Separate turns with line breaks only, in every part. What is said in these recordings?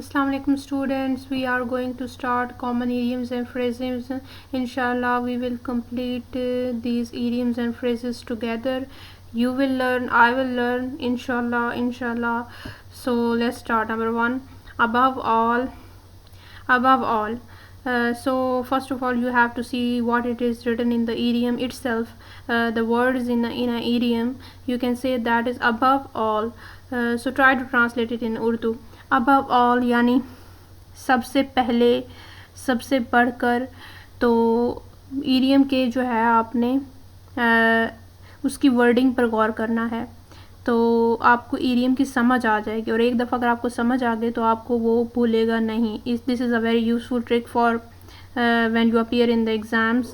Assalamu alaikum students, we are going to start common idioms and phrases. Inshallah we will complete these idioms and phrases together. You will learn, I will learn, inshallah. So let's start. Number 1, above all. So first of all you have to see what it is written in the idiom itself. The words in an idiom, you can say that is above all. So try to translate it in Urdu. Above all यानी सबसे पहले, सबसे बढ़कर. तो idiom के जो है आपने उसकी वर्डिंग पर गौर करना है, तो आपको इडियम की समझ आ जाएगी. और एक दफ़ा अगर आपको समझ आ गई तो आपको वो भूलेगा नहीं. This is a very useful trick for when you appear in the exams.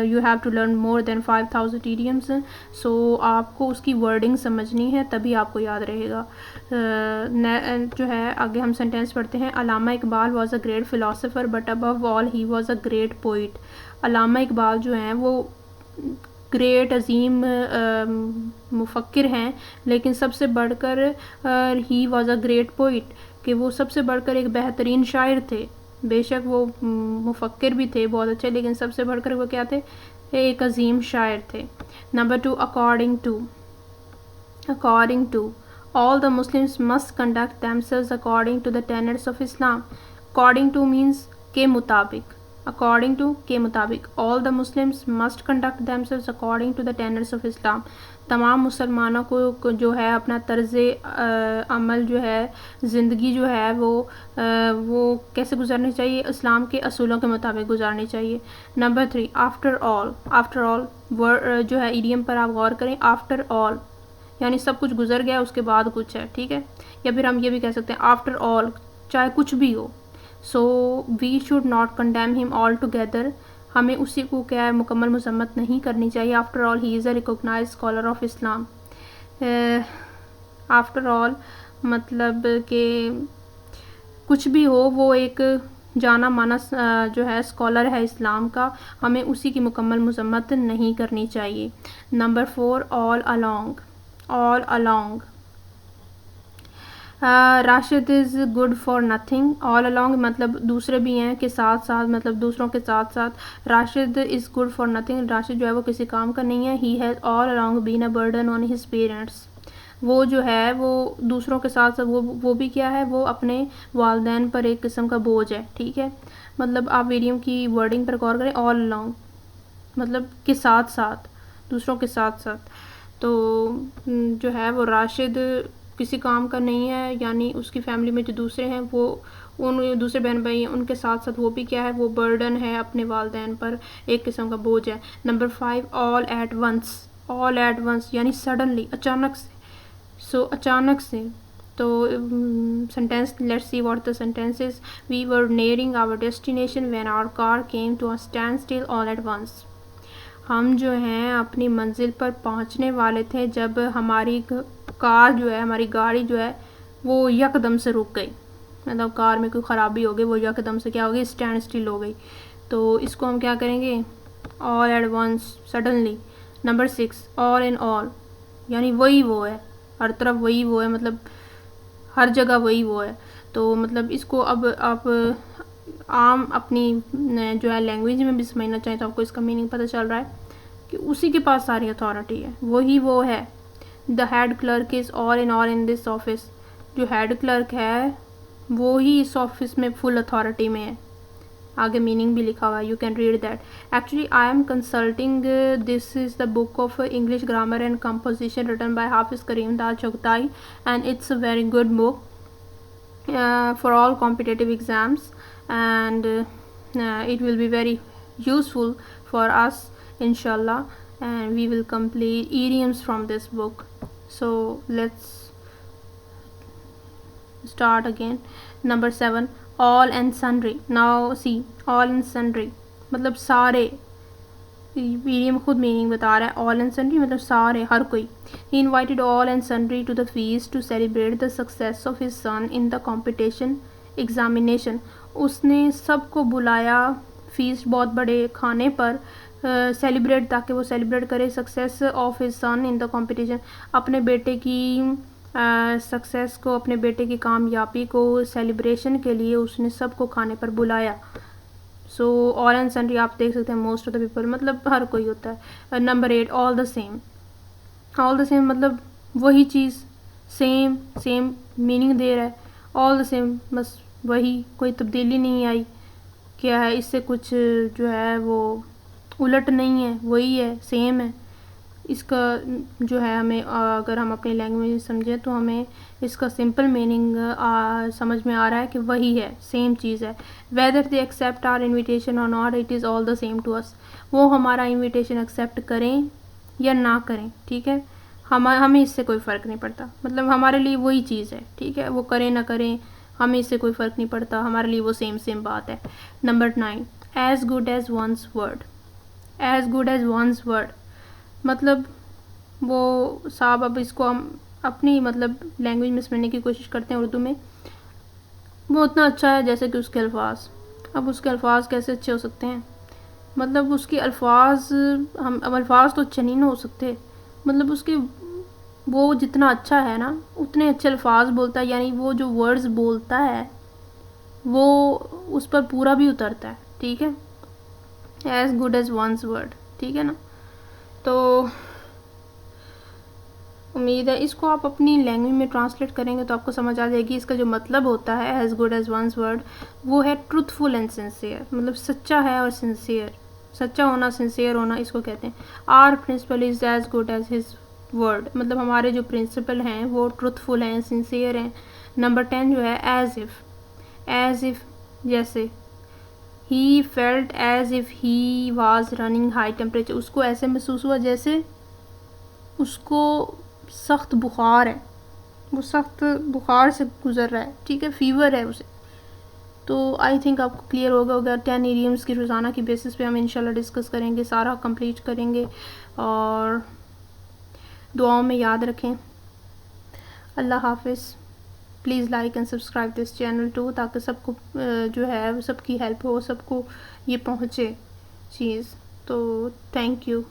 You have to learn more than 5000 idioms. So आपको उसकी wording समझनी है, तभी आपको याद रहेगा. जो है आगे हम सेंटेंस पढ़ते हैं. Allama Iqbal was a great philosopher but above all he was a great poet. Allama Iqbal जो हैं वो ग्रेट अजीम मुफक्किर हैं, लेकिन सबसे बढ़कर he was a great poet, कि वो सबसे बढ़कर एक बेहतरीन शायर थे. बेशक वो मुफक्किर भी थे बहुत अच्छे, लेकिन सबसे बढ़कर वो क्या थे, एक अजीम शायर थे. Number 2, according to all the Muslims must conduct themselves according to the tenets of Islam. According to means के मुताबिक. According to के मुताबिक. All the Muslims must conduct themselves according to the tenets of Islam. तमाम मुसलमानों को जो है अपना तर्ज़ अमल जो है, ज़िंदगी जो है वो कैसे गुजारनी चाहिए, इस्लाम के असूलों के मुताबिक गुजारनी चाहिए. नंबर 3, आफ्टर ऑल वर्ड जो है इडियम पर आप गौर करें. आफ्टर ऑल यानी सब कुछ गुजर गया, उसके बाद कुछ है, ठीक है. या फिर हम ये भी कह सकते हैं आफ्टर ऑल, चाहे कुछ भी हो. So we should not condemn him all together. हमें उसी को क्या है मुकम्मल मजम्मत नहीं करनी चाहिए. After all he is a recognised scholar of Islam. After all मतलब कि कुछ भी हो, वो एक जाना माना जो है स्कॉलर है इस्लाम का, हमें उसी की मुकम्मल मजम्मत नहीं करनी चाहिए. Number 4, all along. Rashid is good for nothing. All along मतलब दूसरे भी हैं के साथ साथ, मतलब दूसरों के साथ साथ. Rashid is good for nothing, Rashid जो है वो किसी काम का नहीं है. He has all along been a burden on his parents. वो जो है वो दूसरों के साथ साथ वो भी क्या है, वो अपने वालदैन पर एक किस्म का बोझ है, ठीक है. मतलब आप इडियम की वर्डिंग पर गौर करें. ऑल अलोंग मतलब के साथ साथ, दूसरों के साथ साथ. तो जो है वो राशिद किसी काम का नहीं है, यानी उसकी फैमिली में जो दूसरे हैं वो उन दूसरे बहन भाई हैं, उनके साथ साथ वो भी क्या है, वो बर्डन है अपने वालदैन पर, एक किस्म का बोझ है. नंबर 5, ऑल एट वंस यानी सडनली, अचानक से. सो अचानक से. तो sentence, let's see what the sentence is. We were nearing our destination when our car came to a standstill all at once. हम जो हैं अपनी मंजिल पर पहुंचने वाले थे जब हमारी कार जो है, हमारी गाड़ी जो है वो यकदम से रुक गई. मतलब कार में कोई ख़राबी हो गई, वो यकदम से क्या हो गई, स्टैंड स्टिल हो गई. तो इसको हम क्या करेंगे, all at once, suddenly. Number 6, all in all यानी वही वो है, हर तरफ वही वो है, मतलब हर जगह वही वो है. तो मतलब इसको अब आप आम अपनी जो है लैंग्वेज में भी समझना चाहें तो आपको इसका मीनिंग पता चल रहा है कि उसी के पास सारी अथॉरिटी है, वही वो है. The head clerk is all in this office. जो हेड क्लर्क है वो ही इस ऑफिस में फुल अथॉरिटी में है. आगे मीनिंग भी लिखा हुआ है, you can read that. Actually I am consulting, this is the book of English grammar and composition written by Hafiz Karim Dad Chughtai, and it's a very good book for all competitive exams, and it will be very useful for us inshallah, and we will complete idioms from this book. So let's start again. Number 7, all and sundry. Now see, all and sundry मतलब सारे, meaning खुद meaning बता रहा है. All and sundry मतलब सारे, हर कोई. He invited all and sundry to the feast to celebrate the success of his son in the competition examination. उसने सबको बुलाया फीस्ट, बहुत बड़े खाने पर, सेलिब्रेट, ताकि वो सेलिब्रेट करे success of his son in the competition, अपने बेटे की सक्सेस को, अपने बेटे की कामयाबी को सेलिब्रेशन के लिए उसने सबको खाने पर बुलाया। सो ऑल एंड सन्ड्री आप देख सकते हैं, मोस्ट ऑफ द पीपल मतलब हर कोई होता है। Number 8 all the same. All the same मतलब वही चीज़, सेम सेम मीनिंग दे रहा है। ऑल द सेम बस वही, कोई तब्दीली नहीं आई, क्या है इससे कुछ जो है वो उलट नहीं है, वही है, सेम है। इसका जो है हमें अगर हम अपनी लैंग्वेज में समझें तो हमें इसका सिंपल मीनिंग समझ में आ रहा है कि वही है, सेम चीज़ है। Whether they accept our invitation और not, it is all the same to us. वो हमारा इन्विटेशन एक्सेप्ट करें या ना करें, ठीक है, हमें इससे कोई फ़र्क नहीं पड़ता, मतलब हमारे लिए वही चीज़ है, ठीक है, वो करें ना करें हमें इससे कोई फ़र्क नहीं पड़ता, हमारे लिए वो सेम बात है। Number 9 as good as one's word. As good as one's word मतलब वो साहब, अब इसको हम अपनी मतलब लैंग्वेज में समझने की कोशिश करते हैं उर्दू में। वो उतना अच्छा है जैसे कि उसके अल्फाज। अब उसके अल्फाज कैसे अच्छे हो सकते हैं, मतलब उसके अल्फाज, हम अब अल्फाज तो अच्छे नहीं ना हो सकते, मतलब उसके वो जितना अच्छा है ना उतने अच्छे अल्फाज बोलता है, यानी वो जो वर्ड्स बोलता है वो उस पर पूरा भी उतरता है, ठीक है। As good as one's word, ठीक है ना। तो उम्मीद है इसको आप अपनी लैंग्वेज में ट्रांसलेट करेंगे तो आपको समझ आ जाएगी इसका जो मतलब होता है as good as one's word, वो है ट्रूथफुल एंड सिंसियर, मतलब सच्चा है और सिंसियर, सच्चा होना, सिंसियर होना, इसको कहते हैं। Our principle is as good as his word, मतलब हमारे जो प्रिंसिपल हैं वो ट्रूथफुल हैं, सिंसियर हैं। नंबर 10 जो है एज़ इफ़ जैसे, he felt as if he was running high temperature, उसको ऐसे महसूस हुआ जैसे उसको सख्त बुखार है, वो सख्त बुखार से गुज़र रहा है, ठीक है, फीवर है उसे। तो आई थिंक आपको क्लियर होगा 10 इडियम्स की रोज़ाना की बेसिस पे हम इंशाल्लाह डिस्कस करेंगे, सारा कंप्लीट करेंगे और दुआओं में याद रखें। अल्लाह हाफिज़। Please like and subscribe this channel too, ताकि सबको जो है सबकी हेल्प हो, सबको ये पहुँचे चीज़। तो थैंक यू।